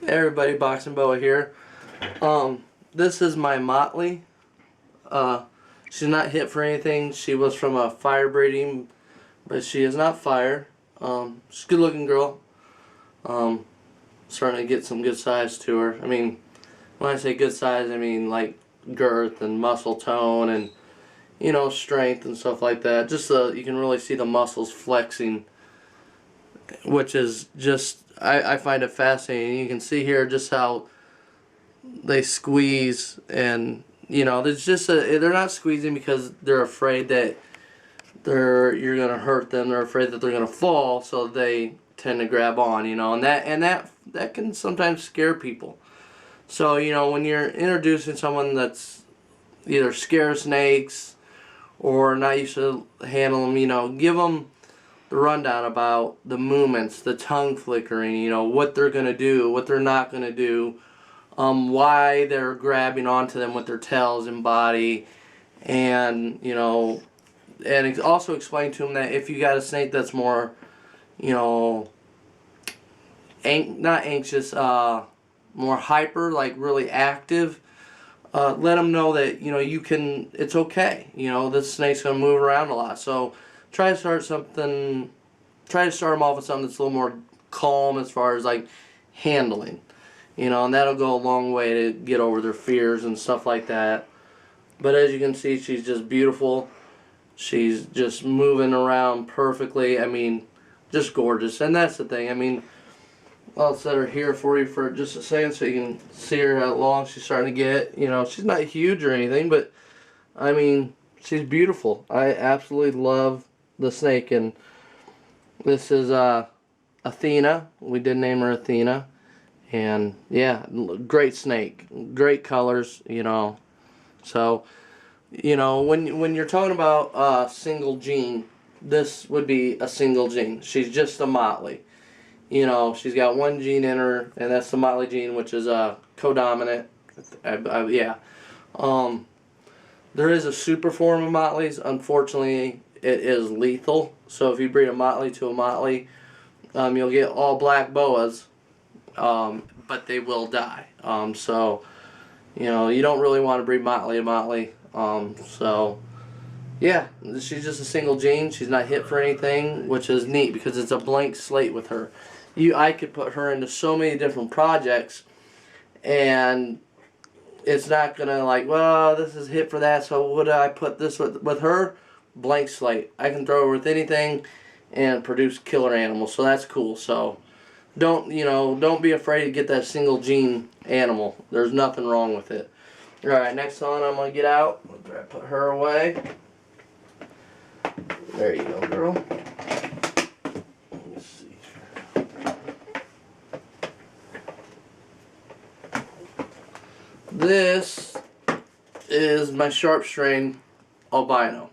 Hey everybody, Boxing Boa here. This is my Motley. She's not hit for anything. She was from a fire breeding, but she is not fire. She's a good looking girl. Starting to get some good size to her. I mean, when I say good size, I mean like girth and muscle tone and, you know, strength and stuff like that. Just you can really see the muscles flexing, which is just, I find it fascinating. You can see here just how they squeeze, and you know, there's just they're not squeezing because they're afraid that you're gonna hurt them. They're afraid that they're gonna fall, so they tend to grab on, you know, and that can sometimes scare people. So, you know, when you're introducing someone that's either scared of snakes or not used to handle them, you know, give them the rundown about the movements, the tongue flickering, you know, what they're going to do, what they're not going to do, why they're grabbing onto them with their tails and body, and, you know, and also explain to them that if you got a snake that's more, you know, not anxious, more hyper, like really active, let them know that, you know, it's okay. You know, this snake's going to move around a lot. So try to start them off with something that's a little more calm as far as like handling. You know, and that'll go a long way to get over their fears and stuff like that. But as you can see, she's just beautiful. She's just moving around perfectly. I mean, just gorgeous. And that's the thing. I mean, I'll set her here for you for just a second so you can see her how long she's starting to get. You know, she's not huge or anything, but I mean, she's beautiful. I absolutely love the snake, and this is Athena. We did name her Athena, and yeah, great snake, great colors, you know. So, you know, when you're talking about single gene, this would be a single gene. She's just a Motley. You know, she's got one gene in her, and that's the Motley gene, which is codominant. Yeah. There is a super form of Motleys. Unfortunately, it is lethal. So if you breed a Motley to a Motley, you'll get all black boas, but they will die. So, you know, you don't really want to breed Motley to Motley. So, yeah, she's just a single gene. She's not hit for anything, which is neat because it's a blank slate with her. I could put her into so many different projects, and it's not gonna like, well, this is hit for that, so would I put this with her? Blank slate. I can throw her with anything and produce killer animals, so that's cool. So don't be afraid to get that single gene animal. There's nothing wrong with it. All right, next on I'm gonna get out. I'll put her away. There you go, girl. Let's see. This is my Sharpstrain albino.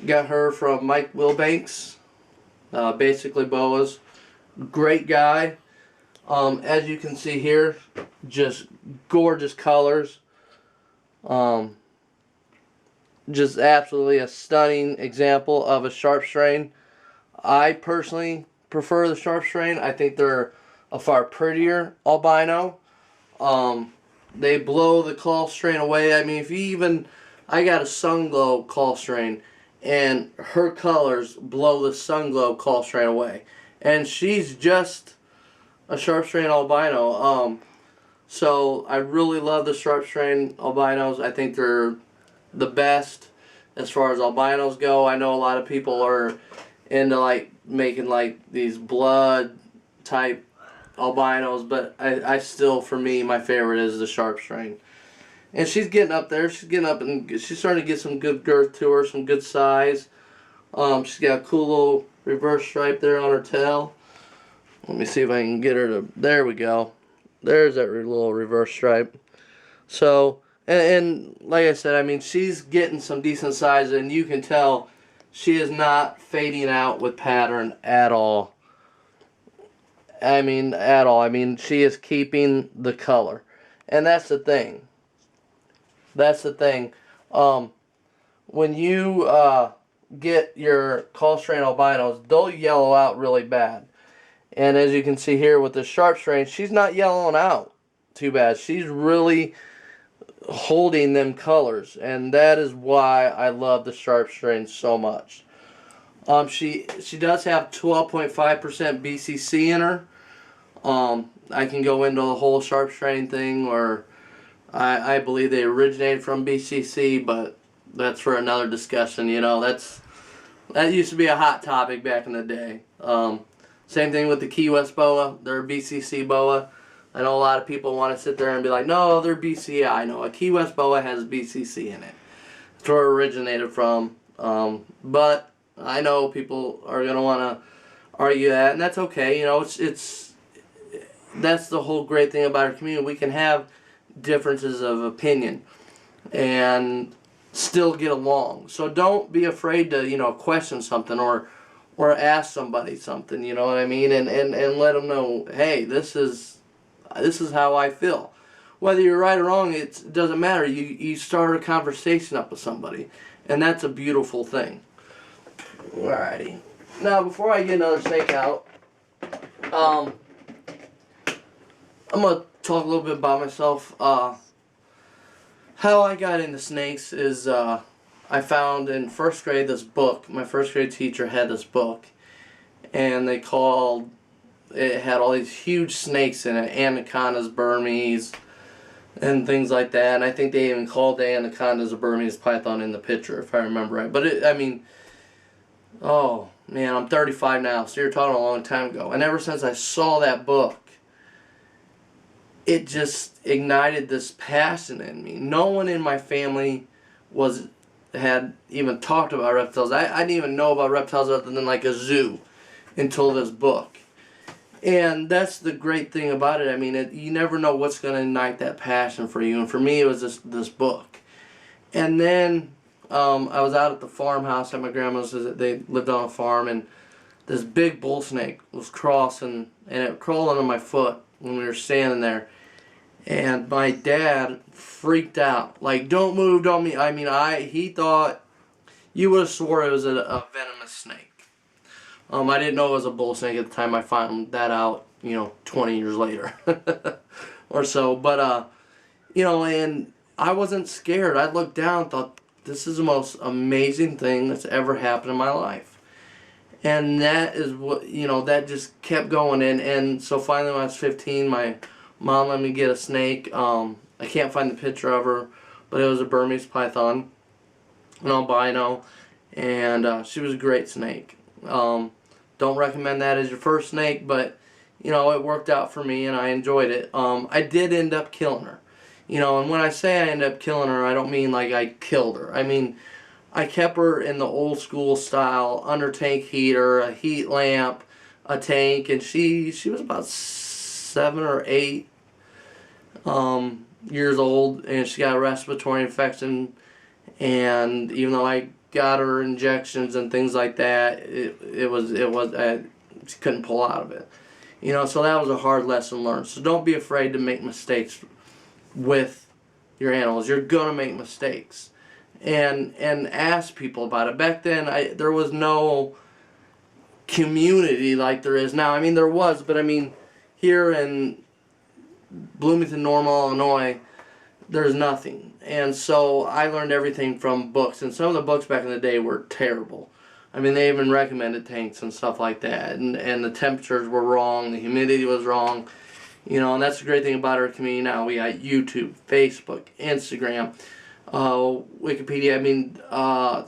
Got her from Mike Wilbanks, basically boas. Great guy. As you can see here, just gorgeous colors. Just absolutely a stunning example of a Sharpstrain. I personally prefer the Sharpstrain. I think they're a far prettier albino. They blow the call strain away. I mean, I got a sun globe call strain, and her colors blow the sun globe call strain away. And she's just a Sharpstrain albino. So I really love the Sharpstrain albinos. I think they're the best as far as albinos go. I know a lot of people are into like making like these blood type albinos, but I still, for me, my favorite is the Sharpstrain. And she's getting up there. She's getting up, and she's starting to get some good girth to her, some good size. She's got a cool little reverse stripe there on her tail. Let me see if I can get her to, there we go. There's that little reverse stripe. So, and like I said, I mean, she's getting some decent size, and you can tell she is not fading out with pattern at all. I mean, at all. I mean, she is keeping the color. And that's the thing. That's the thing. When you get your call strain albinos, they'll yellow out really bad. And as you can see here with the Sharpstrain, she's not yellowing out too bad. She's really holding them colors, and that is why I love the Sharpstrain so much. She does have 12.5% BCC in her. I can go into the whole Sharpstrain thing, or I believe they originated from BCC, but that's for another discussion. You know, that used to be a hot topic back in the day. Same thing with the Key West boa. They're a BCC boa. I know a lot of people want to sit there and be like, no, they're BCI. No, a Key West boa has BCC in it. That's where it originated from. But I know people are going to want to argue that, and that's okay. You know, that's the whole great thing about our community. We can have differences of opinion and still get along. So don't be afraid to, you know, question something or ask somebody something, you know what I mean? And let them know, hey, this is how I feel. Whether you're right or wrong, it doesn't matter. You start a conversation up with somebody, and that's a beautiful thing. Alrighty. Now, before I get another snake out, I'm going to talk a little bit about myself. How I got into snakes is I found in first grade this book. My first grade teacher had this book, and it had all these huge snakes in it, anacondas, Burmese, and things like that. And I think they even called the anacondas a Burmese python in the picture, if I remember right. But oh man, I'm 35 now, so you're talking a long time ago. And ever since I saw that book, it just ignited this passion in me. No one in my family had even talked about reptiles. I didn't even know about reptiles other than like a zoo until this book. And that's the great thing about it. I mean, you never know what's going to ignite that passion for you. And for me, it was this book. And then I was out at the farmhouse at my grandma's. They lived on a farm, and this big bull snake was crossing, and it crawled under my foot when we were standing there. And my dad freaked out. Like, don't move, don't me. I mean, he thought, you would have swore it was a venomous snake. I didn't know it was a bull snake at the time. I found that out, 20 years later or so. But, and I wasn't scared. I looked down and thought, this is the most amazing thing that's ever happened in my life. And that is what, that just kept going. And so finally when I was 15, my mom let me get a snake. I can't find the picture of her, but it was a Burmese python, an albino, and she was a great snake. Don't recommend that as your first snake, but it worked out for me and I enjoyed it. I did end up killing her. And when I say I ended up killing her, I don't mean like I killed her. I mean, I kept her in the old school style, under tank heater, a heat lamp, a tank, and she was about 7 or 8 years old, and she got a respiratory infection, and even though I got her injections and things like that, she couldn't pull out of it. So that was a hard lesson learned. So don't be afraid to make mistakes with your animals. You're gonna make mistakes, and ask people about it. Back then, there was no community like there is now. I mean, there was, but I mean, here in Bloomington, Normal, Illinois, there's nothing. And so I learned everything from books, and some of the books back in the day were terrible. I mean, they even recommended tanks and stuff like that, and the temperatures were wrong, the humidity was wrong, and that's the great thing about our community now. We got YouTube, Facebook, Instagram, Wikipedia. I mean,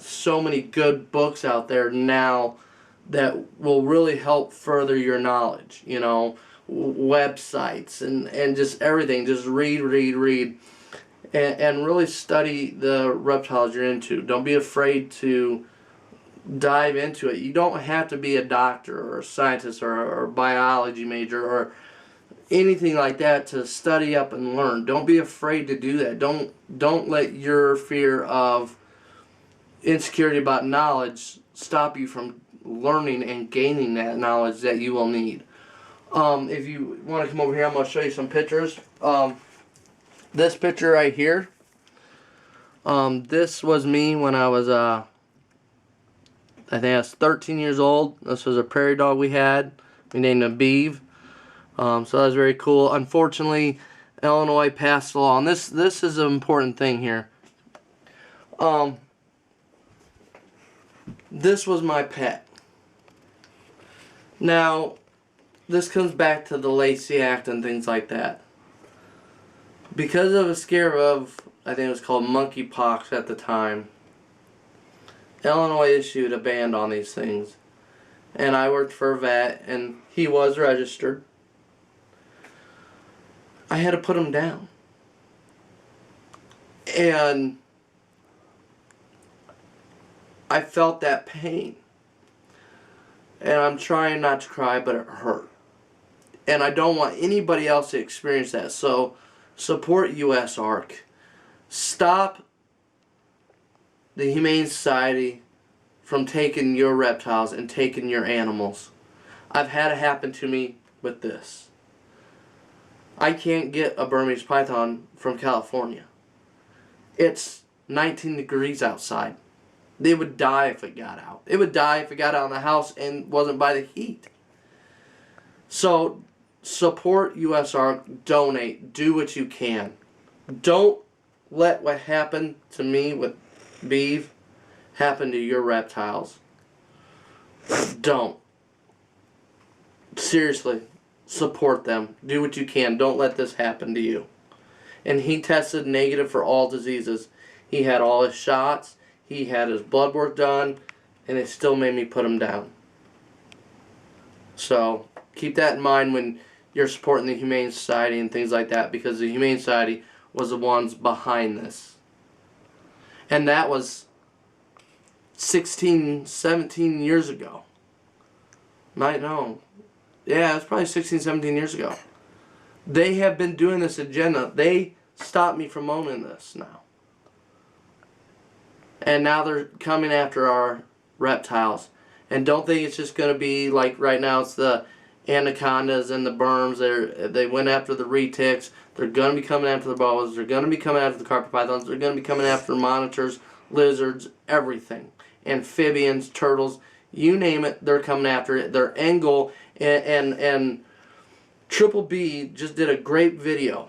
so many good books out there now that will really help further your knowledge, websites and just everything. Just read, and really study the reptiles you're into. Don't be afraid to dive into it. You don't have to be a doctor or a scientist or a biology major or anything like that to study up and learn. Don't be afraid to do that. Don't let your fear of insecurity about knowledge stop you from learning and gaining that knowledge that you will need. If you want to come over here, I'm going to show you some pictures. This picture right here, this was me when I was, I think I was 13 years old. This was a prairie dog we had. We named him Beeve. So that was very cool. Unfortunately, Illinois passed a law, and this is an important thing here. This was my pet. Now, this comes back to the Lacey Act and things like that. Because of a scare of, I think it was called monkeypox at the time, Illinois issued a ban on these things. And I worked for a vet, and he was registered. I had to put him down. And I felt that pain. And I'm trying not to cry, but it hurt. And I don't want anybody else to experience that. So support USARK. Stop the Humane Society from taking your reptiles and taking your animals. I've had it happen to me with this. I can't get a Burmese python from California. It's 19 degrees outside. They would die if it got out. It would die if it got out in the house and wasn't by the heat. So support USARK, donate, do what you can. Don't let what happened to me with Beeve happen to your reptiles. Don't. Seriously, support them. Do what you can. Don't let this happen to you. And he tested negative for all diseases. He had all his shots. He had his blood work done. And it still made me put him down. So keep that in mind when you're supporting the Humane Society and things like that, because the Humane Society was the ones behind this. And that was 16, 17 years ago. Might know. Yeah, it's probably 16, 17 years ago. They have been doing this agenda. They stopped me from owning this now. And now they're coming after our reptiles. And don't think it's just going to be like right now it's the anacondas and the berms. They went after the retics. They're going to be coming after the boas. They're going to be coming after the carpet pythons. They're going to be coming after monitors, lizards, everything. Amphibians, turtles, you name it, they're coming after it. Their end goal, and Triple B just did a great video.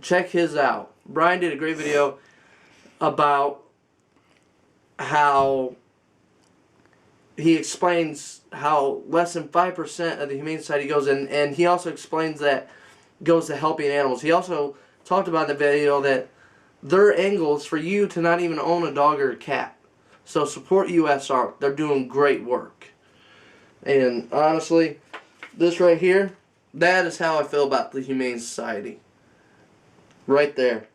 Check his out. Brian did a great video about how he explains how less than 5% of the Humane Society goes in, and he also explains that goes to helping animals. He also talked about in the video that their angle is for you to not even own a dog or a cat. So support USARK. They're doing great work. And honestly, this right here, that is how I feel about the Humane Society. Right there.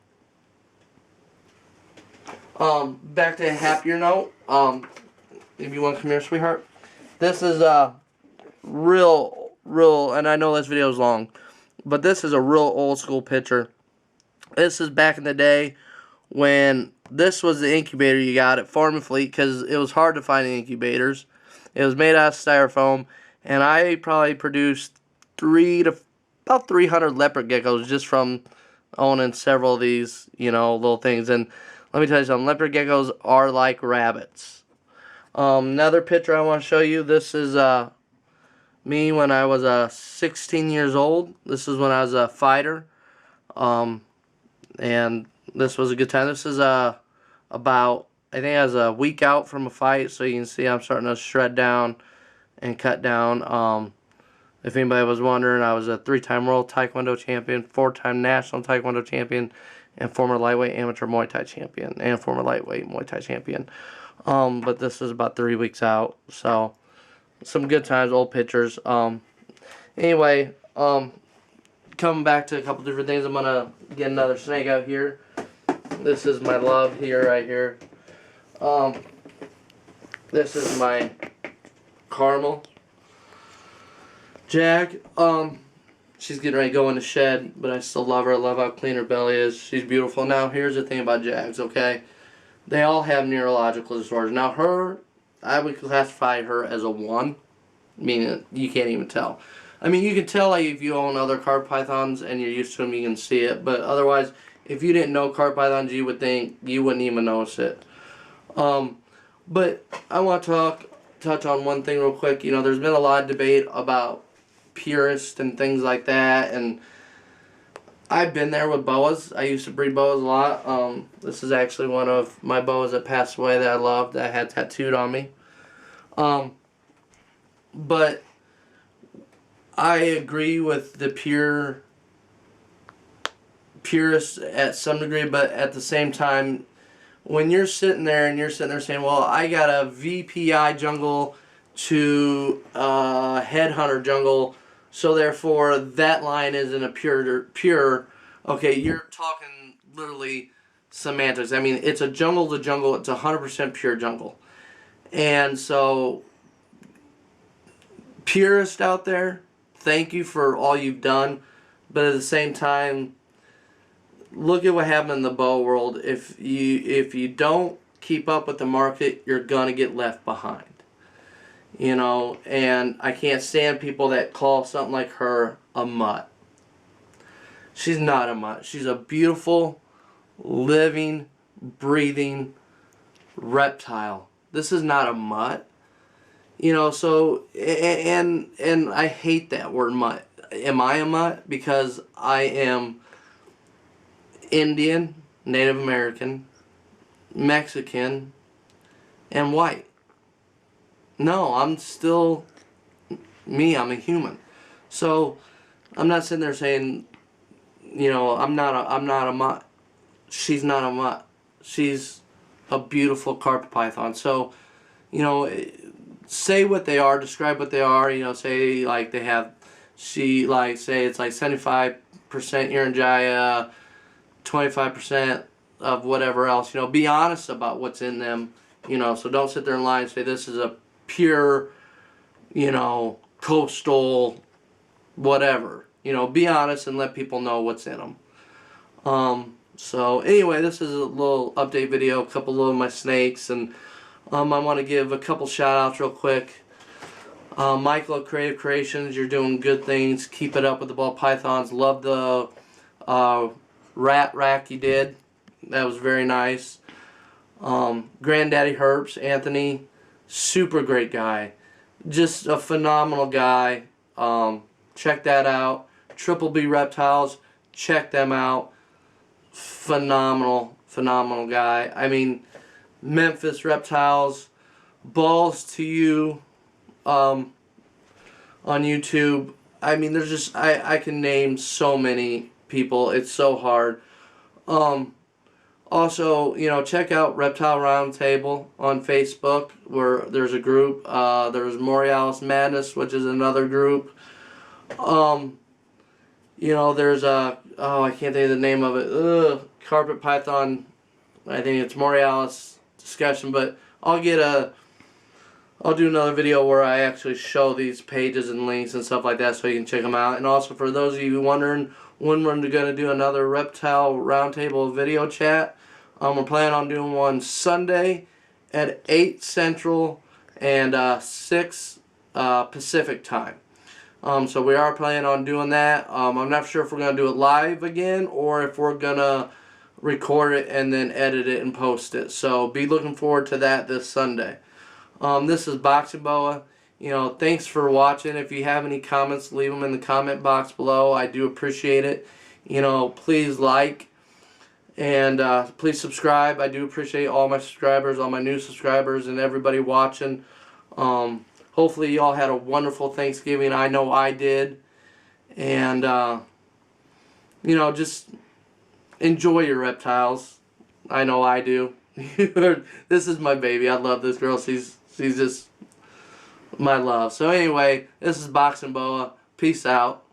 Back to a happier note. If you want to come here, sweetheart. This is a real, and I know this video is long, but this is a real old school picture. This is back in the day when this was the incubator you got at Farm and Fleet, because it was hard to find incubators. It was made out of styrofoam, and I probably produced about 300 leopard geckos just from owning several of these, little things. And let me tell you something, leopard geckos are like rabbits. Another picture I want to show you. This is me when I was 16 years old. This is when I was a fighter. And this was a good time. This is about, I think I was a week out from a fight, so you can see I'm starting to shred down and cut down. If anybody was wondering, I was a 3-time world Taekwondo champion, 4-time national Taekwondo champion, and former lightweight amateur Muay Thai champion, and former lightweight Muay Thai champion. But this is about 3 weeks out, so some good times, old pictures. Anyway, coming back to a couple different things, I'm going to get another snake out here. This is my love here, right here. This is my caramel Jag. She's getting ready to go in the shed, but I still love her. I love how clean her belly is. She's beautiful. Now, here's the thing about Jags, okay? They all have neurological disorders. Now, her, I would classify her as a 1, meaning you can't even tell. I mean, you can tell like, if you own other carpet pythons and you're used to them, you can see it. But otherwise, if you didn't know carpet pythons, you would think you wouldn't even notice it. But I want to touch on one thing real quick. There's been a lot of debate about purist and things like that, and I've been there with boas. I used to breed boas a lot. This is actually one of my boas that passed away that I loved, that I had tattooed on me. But I agree with the purists at some degree, but at the same time, when you're sitting there and you're sitting there saying, well, I got a VPI jungle to headhunter jungle, so therefore that line isn't a pure. Okay, you're talking literally semantics. I mean, it's a jungle to jungle. It's 100% pure jungle. And so, purist out there, thank you for all you've done. But at the same time, look at what happened in the bow world. If you don't keep up with the market, you're gonna get left behind. You know, and I can't stand people that call something like her a mutt. She's not a mutt. She's a beautiful, living, breathing reptile. This is not a mutt. You know, so, and I hate that word mutt. Am I a mutt? Because I am Indian, Native American, Mexican, and white. No, I'm still me. I'm a human. So I'm not sitting there saying, you know, I'm not a mutt. She's not a mutt. She's a beautiful carpet python. So, you know, say what they are, describe what they are. You know, say like they have, say it's like 75% Eringia, 25% of whatever else. You know, be honest about what's in them. You know, so don't sit there and lie and say this is a pure, you know, coastal, whatever. You know, be honest and let people know what's in them. So anyway, this is a little update video, a couple of my snakes, and I want to give a couple shout outs real quick. Michael at Creative Creations, you're doing good things. Keep it up with the ball pythons. Love the rat rack you did. That was very nice. Granddaddy Herps, Anthony, super great guy. Just a phenomenal guy. Check that out. Triple B Reptiles, check them out. Phenomenal guy. I mean, Memphis Reptiles, balls to you on YouTube. I mean, there's just, I can name so many people. It's so hard. Also, you know, check out Reptile Roundtable on Facebook, where there's a group. There's Morealis Madness, which is another group. You know, there's a, I can't think of the name of it. Carpet Python. I think it's Morealis discussion, but I'll do another video where I actually show these pages and links and stuff like that so you can check them out. And also for those of you wondering when we're going to do another Reptile Roundtable video chat, we're planning on doing one Sunday at 8 Central and 6 Pacific time. So we are planning on doing that. I'm not sure if we're going to do it live again or if we're going to record it and then edit it and post it. So be looking forward to that this Sunday. This is Boxing Boa. You know, thanks for watching. If you have any comments, leave them in the comment box below. I do appreciate it. You know, please like and please subscribe. I do appreciate all my subscribers, all my new subscribers, and everybody watching. Hopefully you all had a wonderful Thanksgiving. I know I did. And, you know, just enjoy your reptiles. I know I do. This is my baby. I love this girl. She's just my love. So anyway, this is Boxing Boa. Peace out.